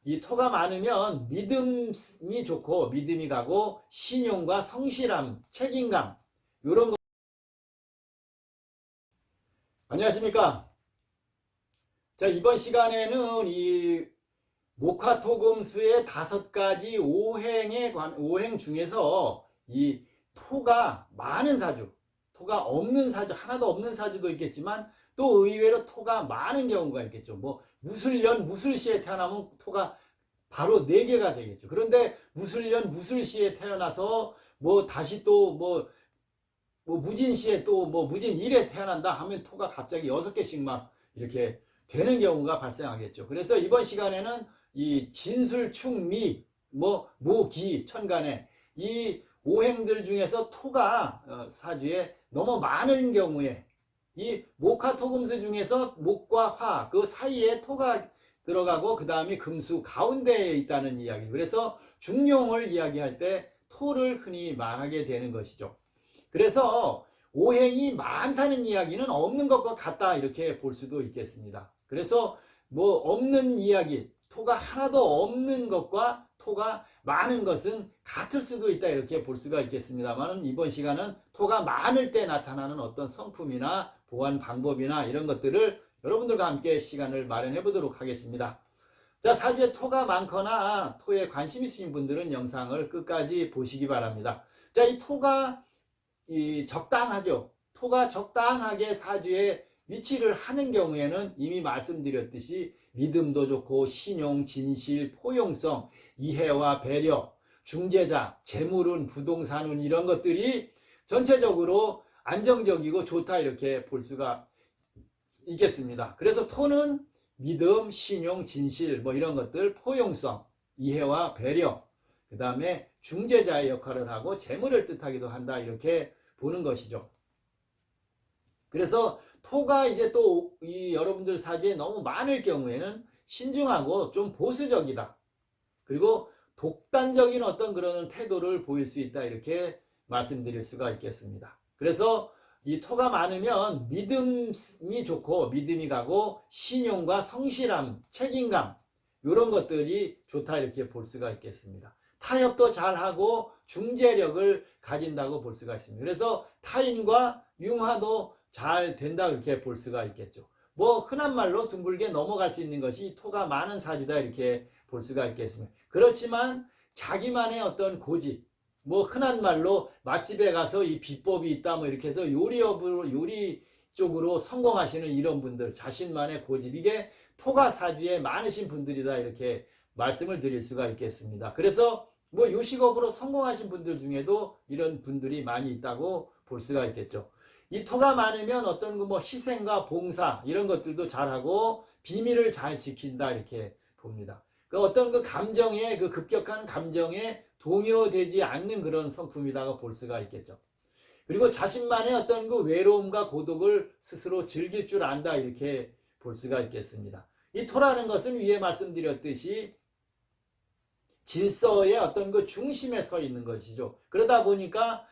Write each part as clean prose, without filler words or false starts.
이 토가 많으면 믿음이 좋고 믿음이 가고 신용과 성실함, 책임감 이런 거. 안녕하십니까? 자, 이번 시간에는 이 목화토금수의 5가지 오행 중에서 이 토가 많은 사주, 토가 없는 사주, 하나도 없는 사주도 있겠지만 또 의외로 토가 많은 경우가 있겠죠. 뭐 무술년, 무술시에 태어나면 토가 바로 4개가 되겠죠. 그런데 무술년, 무술시에 태어나서 뭐 다시 또 뭐 무진시에 또 뭐 무진일에 태어난다 하면 토가 갑자기 6개씩 막 이렇게 되는 경우가 발생하겠죠. 그래서 이번 시간에는 이 진술충미, 뭐 무기, 천간에 이 오행들 중에서 토가 사주에 너무 많은 경우에 이 목화토금수 중에서 목과 화 그 사이에 토가 들어가고 그 다음에 금수 가운데에 있다는 이야기. 그래서 중용을 이야기할 때 토를 흔히 말하게 되는 것이죠. 그래서 오행이 많다는 이야기는 없는 것과 같다 이렇게 볼 수도 있겠습니다. 그래서 뭐 없는 이야기, 토가 하나도 없는 것과 토가 많은 것은 같을 수도 있다 이렇게 볼 수가 있겠습니다만 이번 시간은 토가 많을 때 나타나는 어떤 성품이나 보완 방법이나 이런 것들을 여러분들과 함께 시간을 마련해 보도록 하겠습니다. 자, 사주에 토가 많거나 토에 관심 있으신 분들은 영상을 끝까지 보시기 바랍니다. 자, 이 토가 적당하죠. 토가 적당하게 사주에 위치를 하는 경우에는 이미 말씀드렸듯이 믿음도 좋고 신용, 진실, 포용성, 이해와 배려, 중재자, 재물운, 부동산운 이런 것들이 전체적으로 안정적이고 좋다 이렇게 볼 수가 있겠습니다. 그래서 토는 믿음, 신용, 진실 뭐 이런 것들, 포용성, 이해와 배려, 그 다음에 중재자의 역할을 하고 재물을 뜻하기도 한다 이렇게 보는 것이죠. 그래서 토가 이제 또 이 여러분들 사주에 너무 많을 경우에는 신중하고 좀 보수적이다. 그리고 독단적인 어떤 그런 태도를 보일 수 있다 이렇게 말씀드릴 수가 있겠습니다. 그래서 이 토가 많으면 믿음이 좋고 믿음이 가고 신용과 성실함, 책임감 이런 것들이 좋다 이렇게 볼 수가 있겠습니다. 타협도 잘하고 중재력을 가진다고 볼 수가 있습니다. 그래서 타인과 융화도 잘 된다 이렇게 볼 수가 있겠죠. 뭐 흔한 말로 둥글게 넘어갈 수 있는 것이 토가 많은 사주다 이렇게 볼 수가 있겠습니다. 그렇지만 자기만의 어떤 고집, 뭐 흔한 말로 맛집에 가서 이 비법이 있다 뭐 이렇게 해서 요리 쪽으로 성공하시는 이런 분들, 자신만의 고집, 이게 토가 사주에 많으신 분들이다 이렇게 말씀을 드릴 수가 있겠습니다. 그래서 뭐 요식업으로 성공하신 분들 중에도 이런 분들이 많이 있다고 볼 수가 있겠죠. 이 토가 많으면 어떤 뭐 희생과 봉사 이런 것들도 잘하고 비밀을 잘 지킨다 이렇게 봅니다. 그 어떤 그 감정에 그 급격한 감정에 동요되지 않는 그런 성품이라고 볼 수가 있겠죠. 그리고 자신만의 어떤 그 외로움과 고독을 스스로 즐길 줄 안다 이렇게 볼 수가 있겠습니다. 이 토라는 것은 위에 말씀드렸듯이 질서의 어떤 그 중심에 서 있는 것이죠. 그러다 보니까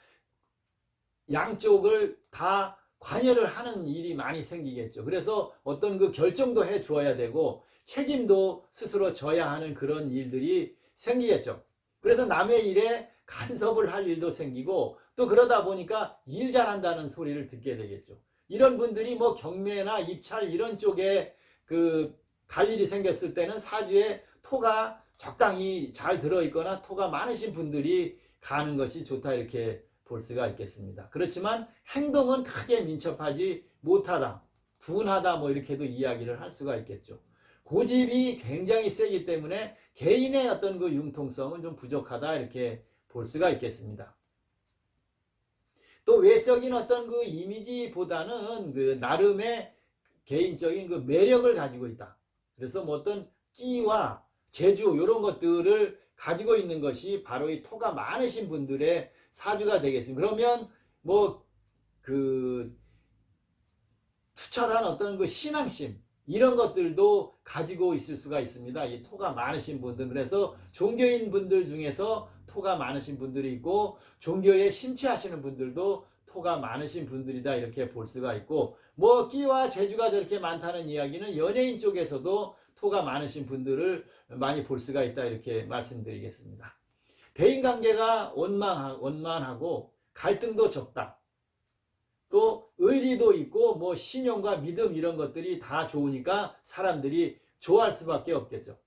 양쪽을 다 관여를 하는 일이 많이 생기겠죠. 그래서 어떤 그 결정도 해 주어야 되고 책임도 스스로 져야 하는 그런 일들이 생기겠죠. 그래서 남의 일에 간섭을 할 일도 생기고 또 그러다 보니까 일 잘한다는 소리를 듣게 되겠죠. 이런 분들이 뭐 경매나 입찰 이런 쪽에 그 갈 일이 생겼을 때는 사주에 토가 적당히 잘 들어있거나 토가 많으신 분들이 가는 것이 좋다 이렇게 볼 수가 있겠습니다. 그렇지만 행동은 크게 민첩하지 못하다, 둔하다 뭐 이렇게도 이야기를 할 수가 있겠죠. 고집이 굉장히 세기 때문에 개인의 어떤 그 융통성은 좀 부족하다 이렇게 볼 수가 있겠습니다. 또 외적인 어떤 그 이미지보다는 그 나름의 개인적인 그 매력을 가지고 있다. 그래서 뭐 어떤 끼와 재주 이런 것들을 가지고 있는 것이 바로 이 토가 많으신 분들의 사주가 되겠습니다. 그러면 뭐 그 투철한 어떤 그 신앙심 이런 것들도 가지고 있을 수가 있습니다. 이 토가 많으신 분들. 그래서 종교인 분들 중에서 토가 많으신 분들이 있고 종교에 심취하시는 분들도 토가 많으신 분들이다 이렇게 볼 수가 있고 뭐 끼와 재주가 저렇게 많다는 이야기는 연예인 쪽에서도 토가 많으신 분들을 많이 볼 수가 있다 이렇게 말씀드리겠습니다. 대인관계가 원만하고 갈등도 적다. 또 의리도 있고 뭐 신용과 믿음 이런 것들이 다 좋으니까 사람들이 좋아할 수밖에 없겠죠.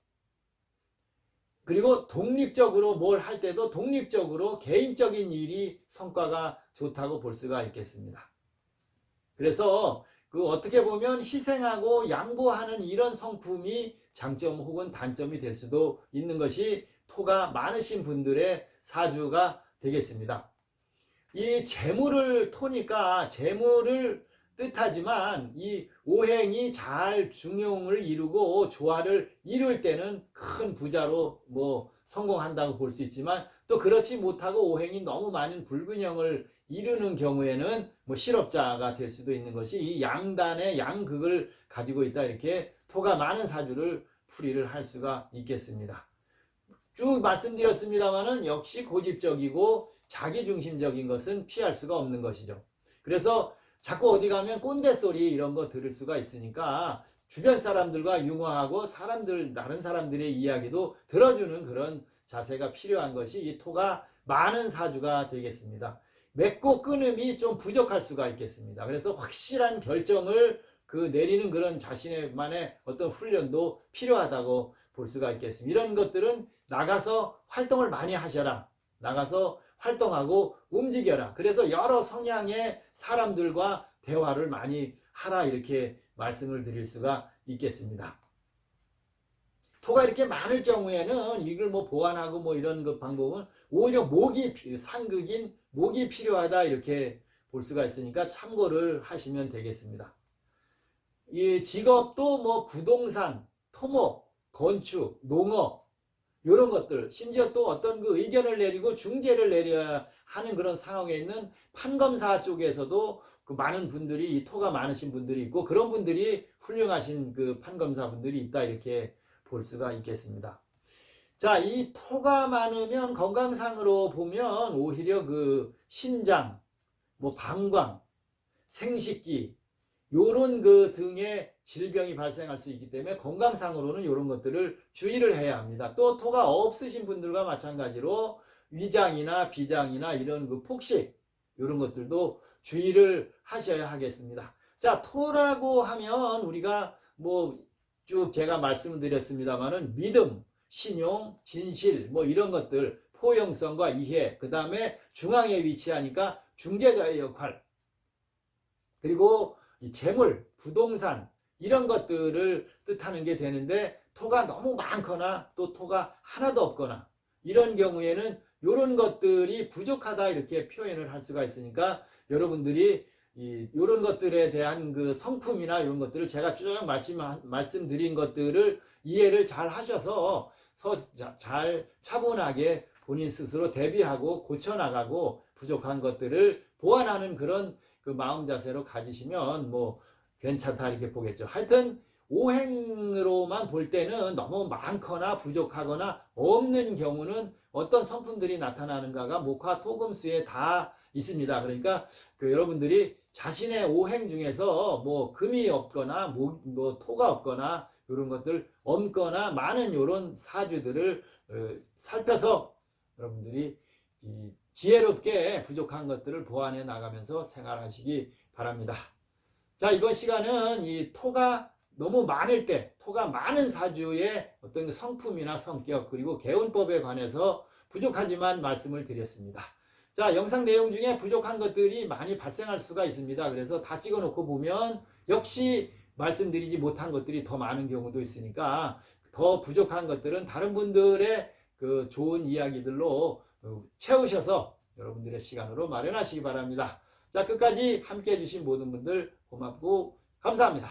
그리고 독립적으로 뭘 할 때도 독립적으로 개인적인 일이 성과가 좋다고 볼 수가 있겠습니다. 그래서 그 어떻게 보면 희생하고 양보하는 이런 성품이 장점 혹은 단점이 될 수도 있는 것이 토가 많으신 분들의 사주가 되겠습니다. 이 재물을 토니까 재물을 뜻하지만 이 오행이 잘 중용을 이루고 조화를 이룰 때는 큰 부자로 뭐 성공한다고 볼 수 있지만 또 그렇지 못하고 오행이 너무 많은 불균형을 이루는 경우에는 뭐 실업자가 될 수도 있는 것이 이 양단의 양극을 가지고 있다 이렇게 토가 많은 사주를 풀이를 할 수가 있겠습니다. 쭉 말씀드렸습니다만은 역시 고집적이고 자기중심적인 것은 피할 수가 없는 것이죠. 그래서 자꾸 어디 가면 꼰대 소리 이런 거 들을 수가 있으니까 주변 사람들과 융화하고 다른 사람들의 이야기도 들어주는 그런 자세가 필요한 것이 이 토가 많은 사주가 되겠습니다. 맺고 끊음이 좀 부족할 수가 있겠습니다. 그래서 확실한 결정을 내리는 그런 자신만의 어떤 훈련도 필요하다고 볼 수가 있겠습니다. 이런 것들은 나가서 활동을 많이 하셔라. 나가서 활동하고 움직여라. 그래서 여러 성향의 사람들과 대화를 많이 하라 이렇게 말씀을 드릴 수가 있겠습니다. 토가 이렇게 많을 경우에는 이걸 뭐 보완하고 뭐 이런 그 방법은 오히려 상극인 목이 필요하다 이렇게 볼 수가 있으니까 참고를 하시면 되겠습니다. 이 직업도 뭐 부동산, 토목, 건축, 농업 이런 것들, 심지어 또 어떤 그 의견을 내리고 중재를 내려야 하는 그런 상황에 있는 판검사 쪽에서도 그 많은 분들이, 토가 많으신 분들이 있고 그런 분들이 훌륭하신 그 판검사 분들이 있다 이렇게 볼 수가 있겠습니다. 자, 이 토가 많으면 건강상으로 보면 오히려 그 신장, 뭐 방광, 생식기 요런 그 등의 질병이 발생할 수 있기 때문에 건강상으로는 이런 것들을 주의를 해야 합니다. 또 토가 없으신 분들과 마찬가지로 위장이나 비장이나 이런 그 폭식 이런 것들도 주의를 하셔야 하겠습니다. 자, 토라고 하면 우리가 뭐 쭉 제가 말씀을 드렸습니다만은 믿음, 신용, 진실 뭐 이런 것들, 포용성과 이해, 그 다음에 중앙에 위치하니까 중재자의 역할, 그리고 이 재물, 부동산 이런 것들을 뜻하는 게 되는데 토가 너무 많거나 또 토가 하나도 없거나 이런 경우에는 이런 것들이 부족하다 이렇게 표현을 할 수가 있으니까 여러분들이 이런 것들에 대한 그 성품이나 이런 것들을 제가 쭉 말씀드린 것들을 이해를 잘 하셔서 잘 차분하게 본인 스스로 대비하고 고쳐나가고 부족한 것들을 보완하는 그런 그 마음 자세로 가지시면 뭐 괜찮다 이렇게 보겠죠. 하여튼 오행으로만 볼 때는 너무 많거나 부족하거나 없는 경우는 어떤 성품들이 나타나는가가 목화 토금수에 다 있습니다. 그러니까 여러분들이 자신의 오행 중에서 뭐 금이 없거나 뭐 토가 없거나 이런 것들 없거나 많은 이런 사주들을 살펴서 여러분들이 지혜롭게 부족한 것들을 보완해 나가면서 생활하시기 바랍니다. 자, 이번 시간은 이 토가 너무 많을 때, 토가 많은 사주의 어떤 성품이나 성격 그리고 개운법에 관해서 부족하지만 말씀을 드렸습니다. 자, 영상 내용 중에 부족한 것들이 많이 발생할 수가 있습니다. 그래서 다 찍어놓고 보면 역시 말씀드리지 못한 것들이 더 많은 경우도 있으니까 더 부족한 것들은 다른 분들의 그 좋은 이야기들로 채우셔서 여러분들의 시간으로 마련하시기 바랍니다. 자, 끝까지 함께 해주신 모든 분들 고맙고 감사합니다.